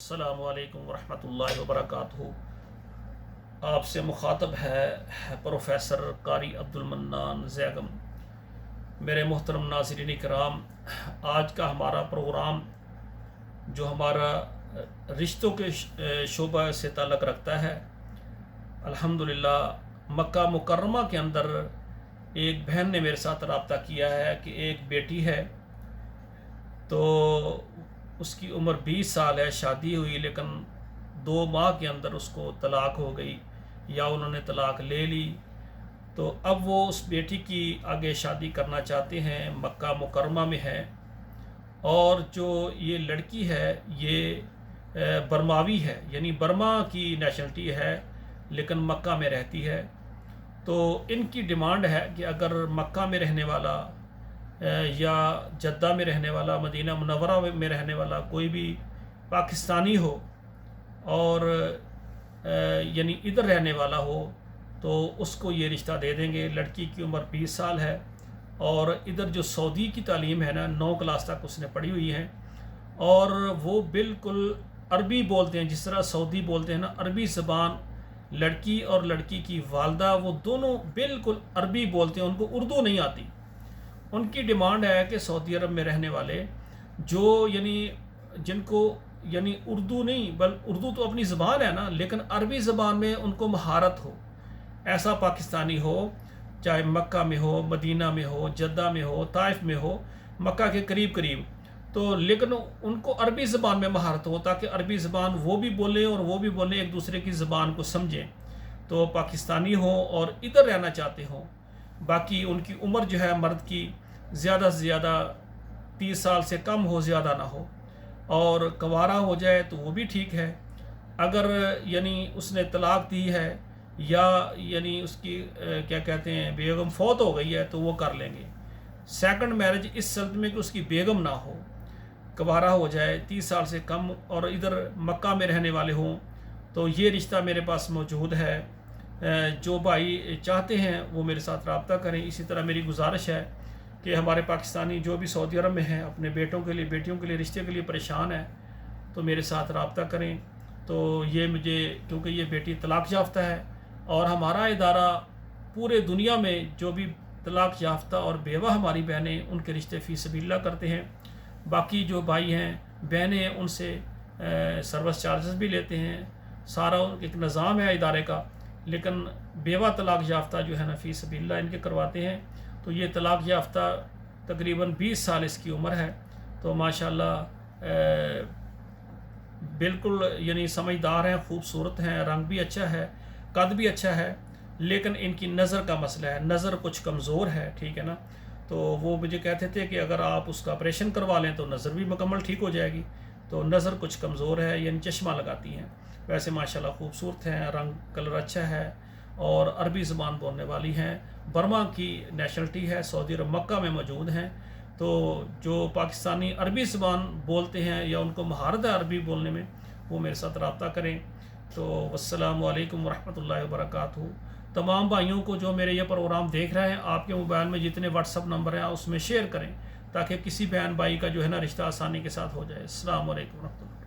السلام علیکم ورحمۃ اللہ وبرکاتہ۔ آپ سے مخاطب ہے پروفیسر قاری عبدالمنان زیگم۔ میرے محترم ناظرین کرام، آج کا ہمارا پروگرام جو ہمارا رشتوں کے شعبہ سے تعلق رکھتا ہے، الحمدللہ مکہ مکرمہ کے اندر ایک بہن نے میرے ساتھ رابطہ کیا ہے کہ ایک بیٹی ہے، تو اس کی عمر 20 سال ہے، شادی ہوئی لیکن 2 ماہ کے اندر اس کو طلاق ہو گئی یا انہوں نے طلاق لے لی۔ تو اب وہ اس بیٹی کی آگے شادی کرنا چاہتے ہیں، مکہ مکرمہ میں ہے، اور جو یہ لڑکی ہے یہ برماوی ہے، یعنی برما کی نیشنلٹی ہے لیکن مکہ میں رہتی ہے۔ تو ان کی ڈیمانڈ ہے کہ اگر مکہ میں رہنے والا یا جدہ میں رہنے والا، مدینہ منورہ میں رہنے والا کوئی بھی پاکستانی ہو اور یعنی ادھر رہنے والا ہو تو اس کو یہ رشتہ دے دیں گے۔ لڑکی کی عمر 20 سال ہے اور ادھر جو سعودی کی تعلیم ہے نا، 9 کلاس تک اس نے پڑھی ہوئی ہے، اور وہ بالکل عربی بولتے ہیں، جس طرح سعودی بولتے ہیں نا عربی زبان۔ لڑکی اور لڑکی کی والدہ وہ دونوں بالکل عربی بولتے ہیں، ان کو اردو نہیں آتی۔ ان کی ڈیمانڈ ہے کہ سعودی عرب میں رہنے والے جو یعنی جن کو یعنی اردو نہیں، اردو تو اپنی زبان ہے نا، لیکن عربی زبان میں ان کو مہارت ہو، ایسا پاکستانی ہو، چاہے مکہ میں ہو، مدینہ میں ہو، جدہ میں ہو، طائف میں ہو، مکہ کے قریب قریب، تو لیکن ان کو عربی زبان میں مہارت ہو تاکہ عربی زبان وہ بھی بولیں اور وہ بھی بولیں، ایک دوسرے کی زبان کو سمجھیں۔ تو پاکستانی ہوں اور ادھر رہنا چاہتے ہوں، باقی ان کی عمر جو ہے مرد کی زیادہ سے زیادہ 30 سال سے کم ہو، زیادہ نہ ہو، اور کنوارا ہو جائے تو وہ بھی ٹھیک ہے۔ اگر یعنی اس نے طلاق دی ہے یا یعنی اس کی کیا کہتے ہیں بیگم فوت ہو گئی ہے تو وہ کر لیں گے۔ سیکنڈ میرج اس صورت میں کہ اس کی بیگم نہ ہو، کنوارا ہو جائے، 30 سال سے کم، اور ادھر مکہ میں رہنے والے ہوں، تو یہ رشتہ میرے پاس موجود ہے۔ جو بھائی چاہتے ہیں وہ میرے ساتھ رابطہ کریں۔ اسی طرح میری گزارش ہے کہ ہمارے پاکستانی جو بھی سعودی عرب میں ہیں، اپنے بیٹوں کے لیے بیٹیوں کے لیے رشتے کے لیے پریشان ہیں، تو میرے ساتھ رابطہ کریں۔ تو یہ مجھے کیونکہ یہ بیٹی طلاق یافتہ ہے، اور ہمارا ادارہ پورے دنیا میں جو بھی طلاق یافتہ اور بیوہ ہماری بہنیں ان کے رشتے فی سبیل اللہ کرتے ہیں۔ باقی جو بھائی ہیں بہنیں ان سے سروس چارجز بھی لیتے ہیں، سارا ایک نظام ہے ادارے کا، لیکن بیوہ طلاق یافتہ جو ہے نا فی سبیل اللہ ان کے کرواتے ہیں۔ تو یہ طلاق یافتہ تقریباً 20 سال اس کی عمر ہے، تو ماشاءاللہ بالکل یعنی سمجھدار ہیں، خوبصورت ہیں، رنگ بھی اچھا ہے، قد بھی اچھا ہے، لیکن ان کی نظر کا مسئلہ ہے، نظر کچھ کمزور ہے، ٹھیک ہے نا۔ تو وہ مجھے کہتے تھے کہ اگر آپ اس کا آپریشن کروا لیں تو نظر بھی مکمل ٹھیک ہو جائے گی، تو نظر کچھ کمزور ہے، یعنی چشمہ لگاتی ہیں۔ ویسے ماشاءاللہ خوبصورت ہیں، رنگ کلر اچھا ہے، اور عربی زبان بولنے والی ہیں، برما کی نیشنلٹی ہے، سعودی عرب مکہ میں موجود ہیں۔ تو جو پاکستانی عربی زبان بولتے ہیں یا ان کو مہارت ہے عربی بولنے میں، وہ میرے ساتھ رابطہ کریں۔ تو السلام علیکم ورحمۃ اللہ وبرکاتہ۔ تمام بھائیوں کو جو میرے یہ پروگرام دیکھ رہے ہیں، آپ کے موبائل میں جتنے واٹس اپ نمبر ہیں اس میں شیئر کریں تاکہ کسی بہن بھائی کا جو ہے نا رشتہ آسانی کے ساتھ ہو جائے۔ السلام علیکم ورحمۃ اللہ۔